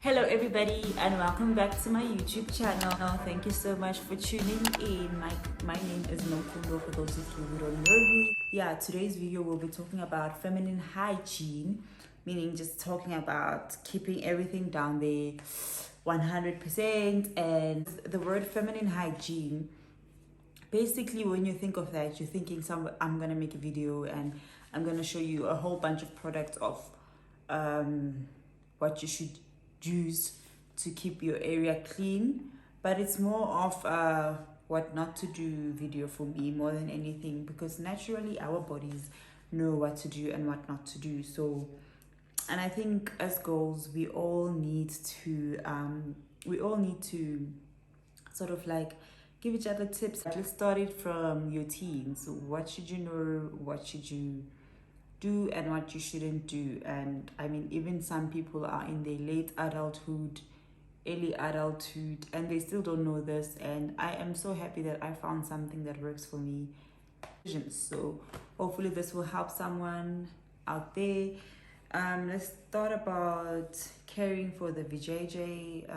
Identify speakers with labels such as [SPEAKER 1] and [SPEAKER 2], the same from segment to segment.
[SPEAKER 1] Hello everybody and welcome back to my YouTube channel. Thank you so much for tuning in. My name is Nokundo, for those of you who don't know me. Yeah, today's video we'll be talking about feminine hygiene, meaning just talking about keeping everything down there 100%. And the word feminine hygiene, basically when you think of that, you're thinking I'm gonna make a video and I'm gonna show you a whole bunch of products of what you should use to keep your area clean, but it's more of what not to do video for me more than anything, because naturally our bodies know what to do and what not to do. So, and I think as girls we all need to sort of like give each other tips. Let's start it from your teens. What should you know, what should you do, and what you shouldn't do. And I mean, even some people are in their late adulthood, early adulthood, and they still don't know this. And I am so happy that I found something that works for me. So hopefully this will help someone out there. Let's start about caring for the vajayjay,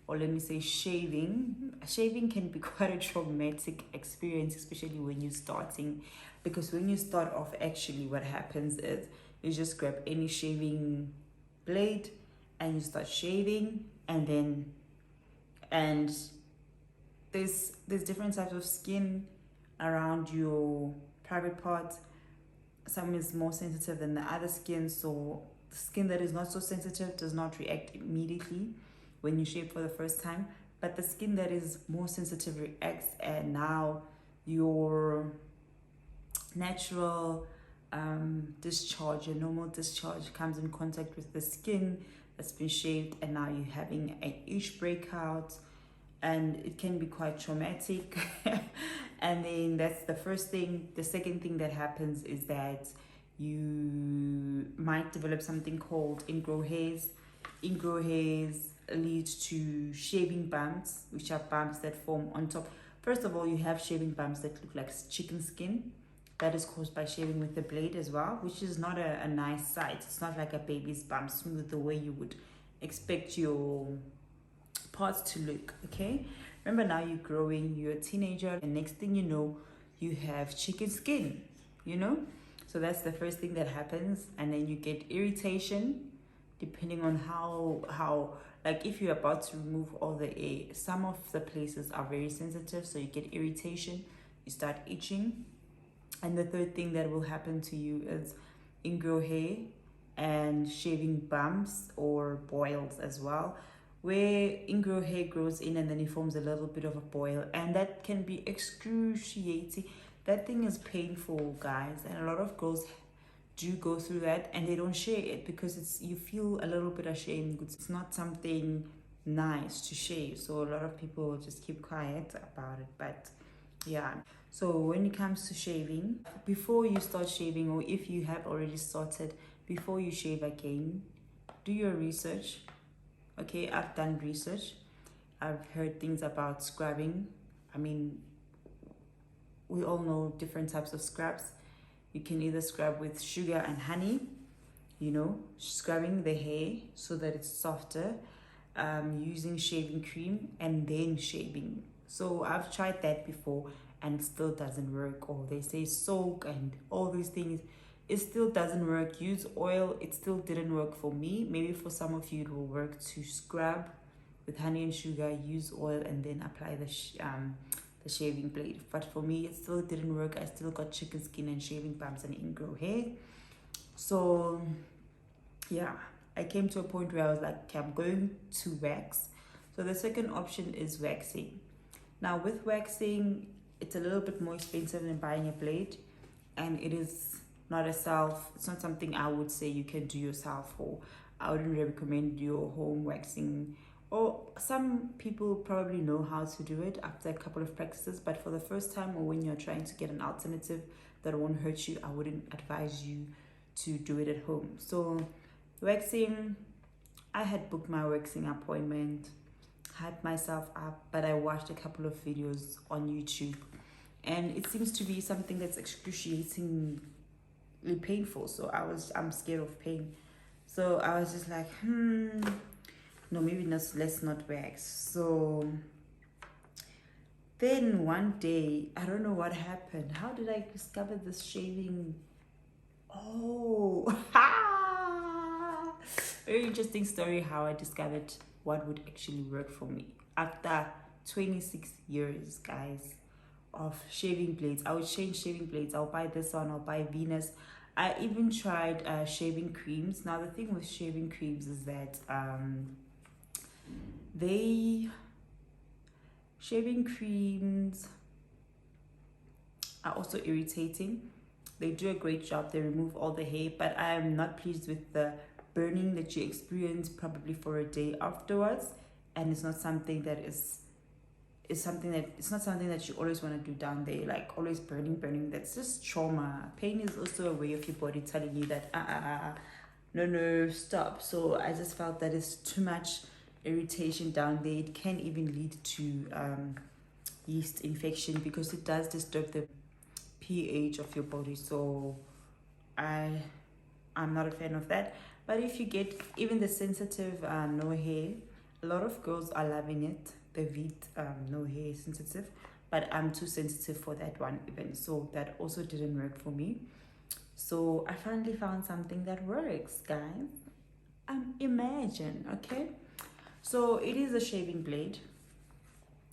[SPEAKER 1] or let me say shaving. Shaving can be quite a traumatic experience, especially when you're starting, because when you start off, actually what happens is you just grab any shaving blade and you start shaving, and there's different types of skin around your private part. Some is more sensitive than the other skin, so the skin that is not so sensitive does not react immediately when you shave for the first time, but the skin that is more sensitive reacts, and now your natural discharge, your normal discharge, comes in contact with the skin that's been shaved, and now you're having an itch breakout, and it can be quite traumatic. And then that's the first thing. The second thing that happens is that you might develop something called ingrow hairs. Ingrow hairs lead to shaving bumps, which are bumps that form on top. First of all, you have shaving bumps that look like chicken skin. That is caused by shaving with the blade as well, which is not a nice sight. It's not like a baby's bump, smooth the way you would expect your parts to look, okay? Remember, now you're growing, you're a teenager, and next thing you know, you have chicken skin, you know? So that's the first thing that happens. And then you get irritation, depending on how like if you're about to remove all the air, some of the places are very sensitive, so you get irritation, you start itching. And the third thing that will happen to you is ingrow hair and shaving bumps or boils as well, where ingrow hair grows in and then it forms a little bit of a boil, and that can be excruciating. That thing is painful, guys, and a lot of girls do go through that and they don't share it because you feel a little bit ashamed. It's not something nice to share, so a lot of people just keep quiet about it. But yeah, so when it comes to shaving, before you start shaving, or if you have already started, before you shave again, do your research. Okay, I've done research. I've heard things about scrubbing. I mean, we all know different types of scrubs. You can either scrub with sugar and honey, you know, scrubbing the hair so that it's softer, using shaving cream, and then shaving. So I've tried that before and it still doesn't work. Or they say soak and all these things, it still doesn't work. Use oil, it still didn't work for me. Maybe for some of you it will work to scrub with honey and sugar, use oil, and then apply the shaving blade. But for me it still didn't work. I still got chicken skin and shaving bumps and ingrow hair. So yeah, I came to a point where I was like, okay, I'm going to wax. So the second option is waxing. Now with waxing, it's a little bit more expensive than buying a blade, and it's not something I would say you can do yourself, or I wouldn't recommend your home waxing. Or some people probably know how to do it after a couple of practices, but for the first time, or when you're trying to get an alternative that won't hurt you, I wouldn't advise you to do it at home. So waxing, I had booked my waxing appointment, hyped myself up, but I watched a couple of videos on YouTube, and it seems to be something that's excruciatingly painful. So I'm scared of pain. So I was just like, no, maybe not, let's not wax. So then one day, I don't know what happened. How did I discover this shaving? Oh, very interesting story how I discovered what would actually work for me. After 26 years, guys, of shaving blades, I would change shaving blades. I'll buy this one, I'll buy Venus. I even tried shaving creams. Now, the thing with shaving creams is that shaving creams are also irritating. They do a great job. They remove all the hair, but I am not pleased with the burning that you experience probably for a day afterwards. And it's not something that it's not something that you always want to do down there, like always burning. That's just trauma. Pain is also a way of your body telling you that no, stop. So I just felt that it's too much irritation down there. It can even lead to yeast infection because it does disturb the pH of your body. So I'm not a fan of that. But if you get even the sensitive no hair, a lot of girls are loving it, the Vit no hair sensitive, but I'm too sensitive for that one even, so that also didn't work for me. So I finally found something that works, guys. Imagine. Okay, so it is a shaving blade,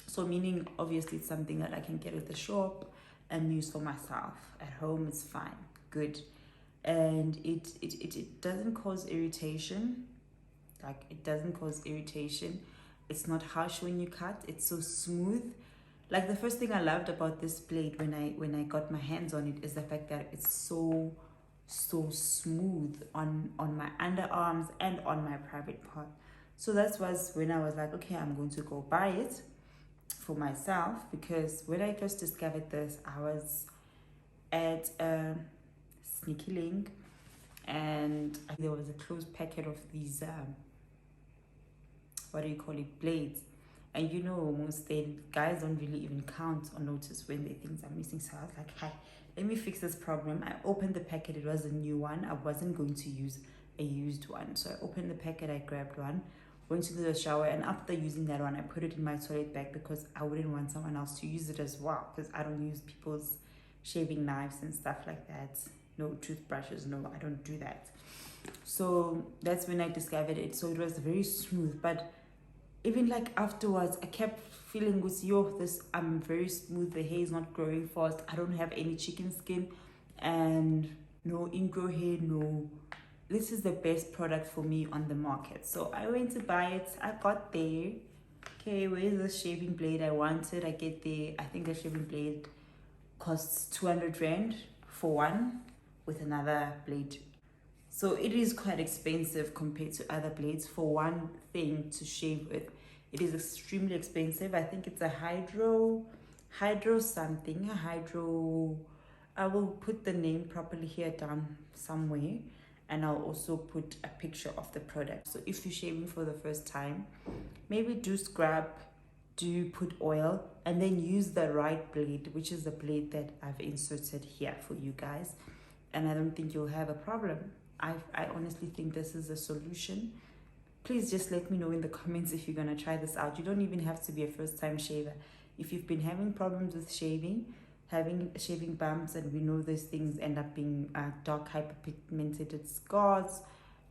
[SPEAKER 1] so meaning obviously it's something that I can get at the shop and use for myself. At home it's fine, good. And it doesn't cause irritation. Like, it doesn't cause irritation. It's not harsh when you cut. It's so smooth. Like, the first thing I loved about this blade when I got my hands on it is the fact that it's so smooth on my underarms and on my private part. So that was when I was like, okay, I'm going to go buy it for myself, because when I first discovered this, I was at Sneaky Link, and there was a closed packet of these what do you call it, blades. And you know, most guys don't really even count or notice when their things are missing. So I was like, hi, let me fix this problem. I opened the packet. It was a new one. I wasn't going to use a used one, so I opened the packet, I grabbed one, went to the shower, and after using that one, I put it in my toilet bag because I wouldn't want someone else to use it as well, because I don't use people's shaving knives and stuff like that. No toothbrushes, no, I don't do that. So that's when I discovered it. So it was very smooth, but even like afterwards, I kept feeling with I'm very smooth, the hair is not growing fast, I don't have any chicken skin and no ingrow hair, no. This is the best product for me on the market. So I went to buy it. I got there. Okay, where's the shaving blade I wanted? I get there. I think the shaving blade costs 200 Rand for one with another blade. So it is quite expensive compared to other blades for one thing to shave with. It is extremely expensive. I think it's a hydro something, I will put the name properly here down somewhere, and I'll also put a picture of the product. So if you're shaving for the first time, maybe do scrub, do put oil, and then use the right blade, which is the blade that I've inserted here for you guys. And I don't think you'll have a problem. I honestly think this is a solution. Please just let me know in the comments if you're going to try this out. You don't even have to be a first-time shaver. If you've been having problems with having shaving bumps, and we know those things end up being dark hyperpigmented scars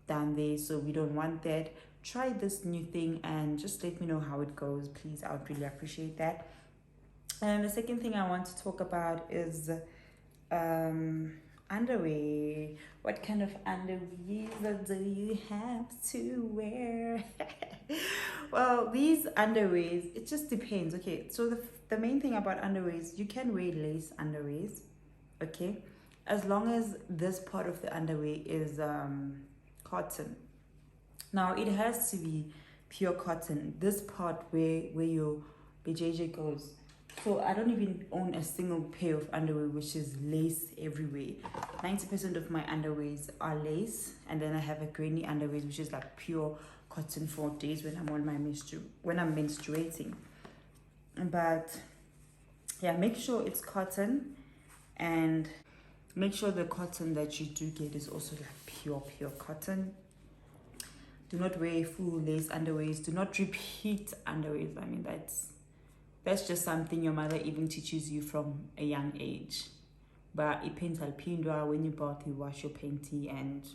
[SPEAKER 1] down there, so we don't want that. Try this new thing and just let me know how it goes, please. I would really appreciate that. And the second thing I want to talk about is underwear. What kind of underwear do you have to wear? Well, these underwears, it just depends. Okay, so the main thing about underwears, you can wear lace underwears, okay, as long as this part of the underwear is cotton. Now it has to be pure cotton, this part where your BJJ goes. So I don't even own a single pair of underwear which is lace everywhere. 90% of my underwears are lace, and then I have a granny underwear which is like pure cotton for days when I'm on my menstruating. But yeah, make sure it's cotton, and make sure the cotton that you do get is also like pure cotton. Do not wear full lace underwears. Do not repeat underwears. I mean, that's just something your mother even teaches you from a young age. But when you bath, you wash your panty and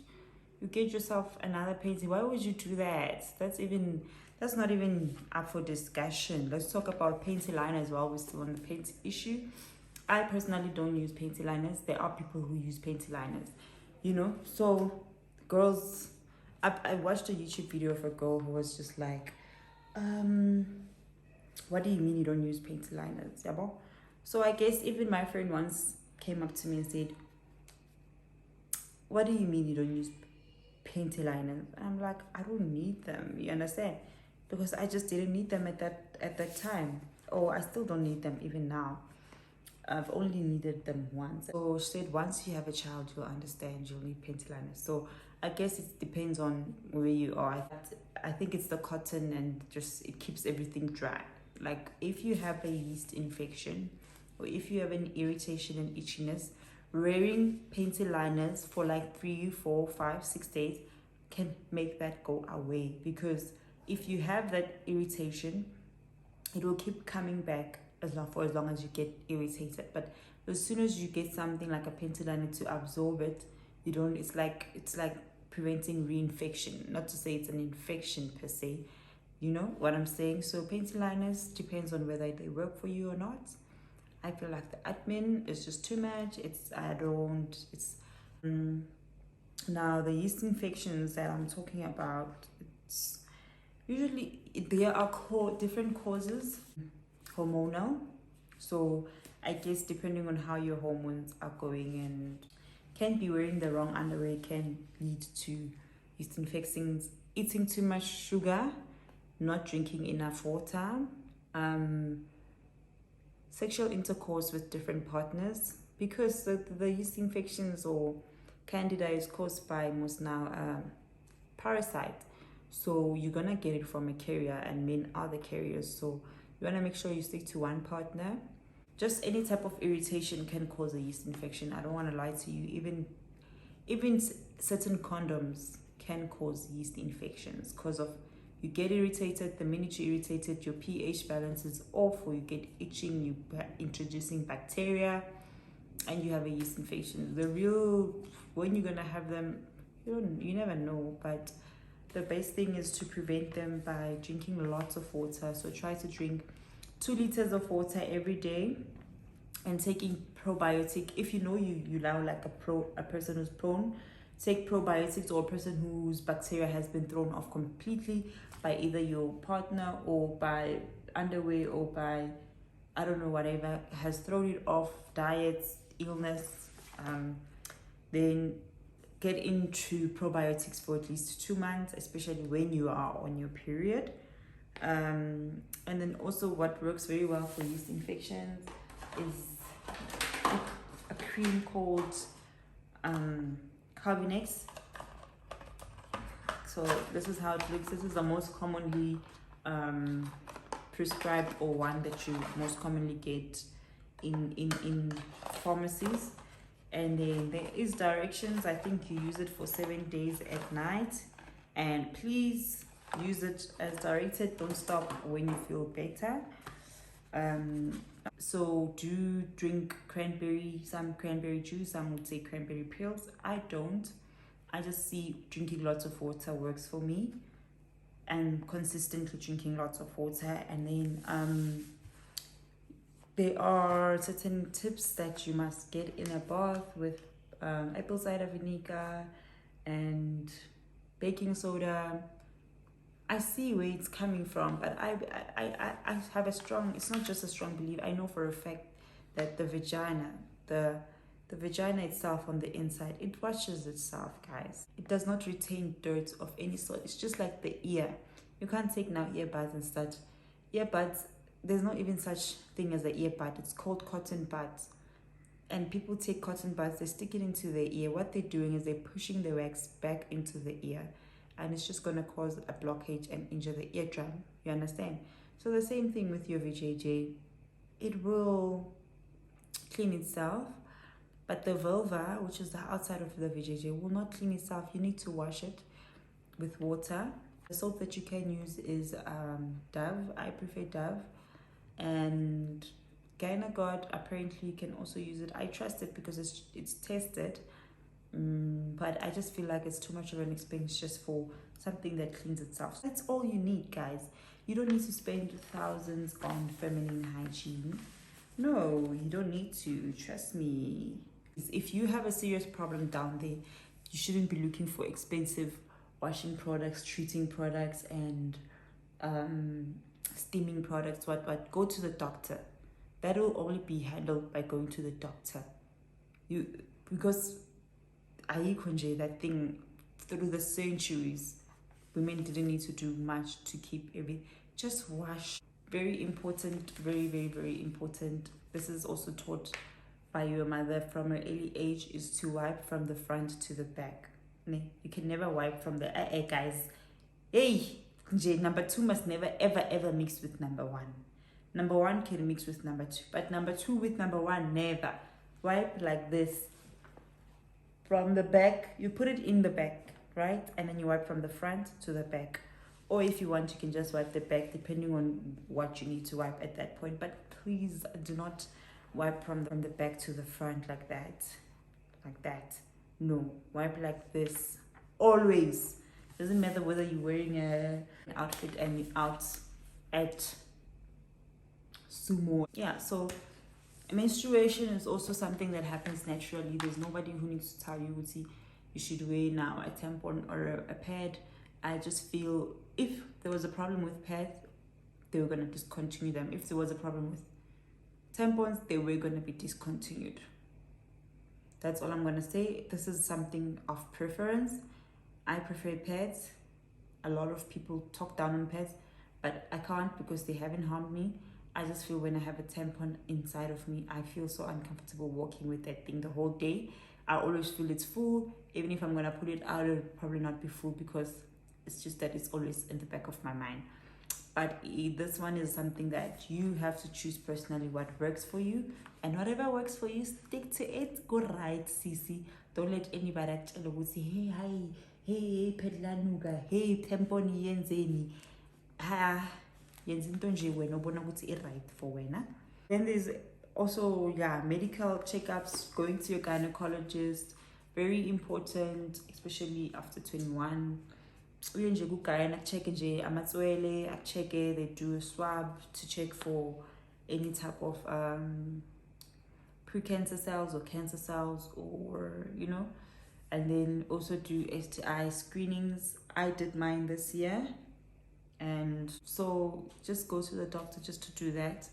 [SPEAKER 1] you get yourself another panty. Why would you do that? That's not even up for discussion. Let's talk about panty liners while we're still on the panty issue. I personally don't use panty liners. There are people who use panty liners, you know. So girls, I watched a YouTube video of a girl who was just like, what do you mean you don't use panty liners? Yeah, so I guess even my friend once came up to me and said, what do you mean you don't use panty liners? And I'm like, I don't need them, you understand? Because I just didn't need them at that time. Or I still don't need them even now. I've only needed them once. So she said once you have a child, you'll understand you'll need panty liners. So I guess it depends on where you are. I think it's the cotton and just it keeps everything dry. Like if you have a yeast infection or if you have an irritation and itchiness, wearing panty liners for like 3, 4, 5, 6 days can make that go away. Because if you have that irritation, it will keep coming back for as long as you get irritated. But as soon as you get something like a panty liner to absorb it, you don't. It's like preventing reinfection. Not to say it's an infection per se. You know what I'm saying? So panty liners depends on whether they work for you or not. I feel like the admin is just too much. Now the yeast infections that I'm talking about, it's usually there are different causes. Hormonal, so I guess depending on how your hormones are going, and can be wearing the wrong underwear can lead to yeast infections. Eating too much sugar, not drinking enough water, sexual intercourse with different partners, because the yeast infections or candida is caused by most now parasite. So you're gonna get it from a carrier, and men are the carriers. So you want to make sure you stick to one partner. Just any type of irritation can cause a yeast infection. I don't want to lie to you. Even certain condoms can cause yeast infections because of you get irritated. The minute you're irritated, your pH balance is off, or you get itching. You're introducing bacteria, and you have a yeast infection. When you're gonna have them, you never know. But the best thing is to prevent them by drinking lots of water. So try to drink 2 liters of water every day, and taking probiotic. If you know you now like a person who's prone, take probiotics, or a person whose bacteria has been thrown off completely by either your partner or by underwear or by, I don't know, whatever has thrown it off, diets, illness, then get into probiotics for at least 2 months, especially when you are on your period. And then also what works very well for yeast infections is a cream called Carbonex. So this is how it looks. This is the most commonly prescribed, or one that you most commonly get in pharmacies. And then there is directions. I think you use it for 7 days at night, and please use it as directed. Don't stop when you feel better. So do drink some cranberry juice. Some would say cranberry pills. I don't. I just see drinking lots of water works for me, and consistently drinking lots of water. And then there are certain tips that you must get in a bath with apple cider vinegar and baking soda. I see where it's coming from, but I have it's not just a strong belief. I know for a fact that the vagina itself on the inside, it washes itself, guys. It does not retain dirt of any sort. It's just like the ear. You can't take now earbuds and start. Earbuds, there's not even such thing as an earbud. It's called cotton buds. And people take cotton buds, they stick it into their ear. What they're doing is they're pushing the wax back into the ear. And it's just going to cause a blockage and injure the eardrum. You understand? So the same thing with your VJJ. It will clean itself, but the vulva, which is the outside of the VJJ, will not clean itself. You need to wash it. with water. The soap that you can use is Dove. I prefer Dove. And Gynagod, apparently you can also use it. I trust it because it's tested. But I just feel like it's too much of an expense just for something that cleans itself. So that's all you need, guys. You don't need to spend thousands on feminine hygiene. No, you don't need to. Trust me. If you have a serious problem down there, you shouldn't be looking for expensive washing products, treating products, and steaming products. What? Go to the doctor. That will only be handled by going to the doctor. Because that thing through the centuries, women didn't need to do much to keep everything. Just wash. Very important, very, very, very important. This is also taught by your mother from an early age, is to wipe from the front to the back. You can never wipe from the guys. Hey, number 2 must never ever ever mix with number 1. Number 1 can mix with number 2, but number 2 with number 1 never. Wipe like this from the back. You put it in the back, right? And then you wipe from the front to the back. Or if you want, you can just wipe the back, depending on what you need to wipe at that point. But please do not wipe from the back to the front like that. Like that. No, wipe like this. Always. Doesn't matter whether you're wearing an outfit and you're out at sumo. Yeah, so menstruation is also something that happens naturally. There's nobody who needs to tell you, see, you should wear now a tampon or a pad. I just feel if there was a problem with pads, they were going to discontinue them. If there was a problem with tampons, they were going to be discontinued. That's all I'm going to say. This is something of preference. I prefer pads. A lot of people talk down on pads, but I can't because they haven't harmed me. I just feel when I have a tampon inside of me, I feel so uncomfortable walking with that thing the whole day. I always feel it's full. Even if I'm going to put it out, it'll probably not be full because it's just that it's always in the back of my mind. But this one is something that you have to choose personally what works for you. And whatever works for you, stick to it. Go right, Sisi. Don't let anybody tell you, say, hey, hi, hey, pedlanuga, hey, tampon yenzeni. Yenzinto nje wena ubona ukuthi i-right for wena. Then there's also, medical checkups, going to your gynecologist. Very important, especially after 21. Uye nje kugayana check nje amatswele, check-e, they do a swab to check for any type of pre-cancer cells or cancer cells, or and then also do STI screenings. I did mine this year, and so just go to the doctor just to do that.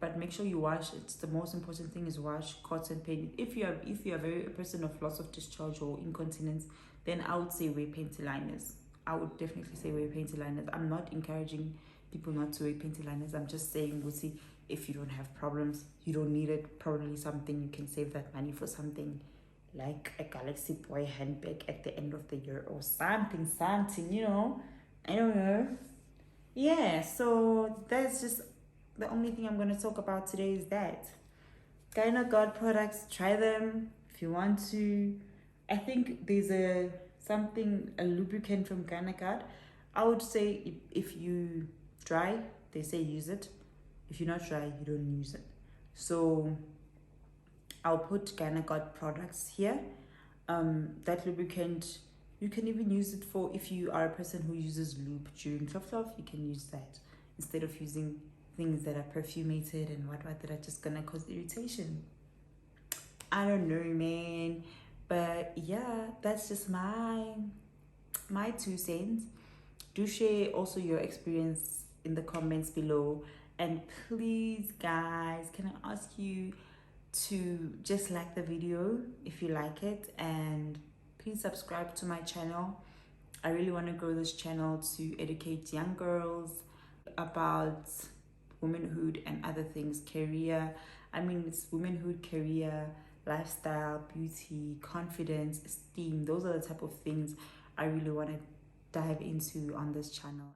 [SPEAKER 1] But make sure you wash. It's the most important thing is wash, cotton pad. If you are a person of loss of discharge or incontinence, then I would say wear panty liners. I would definitely say wear panty liners. I'm not encouraging people not to wear panty liners. I'm just saying, if you don't have problems, you don't need it. Probably something you can save that money for, something like a Galaxy Boy handbag at the end of the year or something, I don't know. Yeah, so that's just the only thing I'm going to talk about today is that. Gynagod products, try them if you want to. I think there's a lubricant from Gynagod. I would say if you dry, they say use it. If you're not dry, you don't use it. So I'll put Gynagod products here. That lubricant, you can even use it for if you are a person who uses lube during fluff, you can use that instead of using things that are perfumated and what that are just gonna cause irritation. I don't know, man. But yeah, that's just my 2 cents. Do share also your experience in the comments below. And please, guys, can I ask you to just like the video if you like it, and please subscribe to my channel. I really want to grow this channel to educate young girls about womanhood and other things, career. It's womanhood, career, lifestyle, beauty, confidence, esteem. Those are the type of things I really want to dive into on this channel.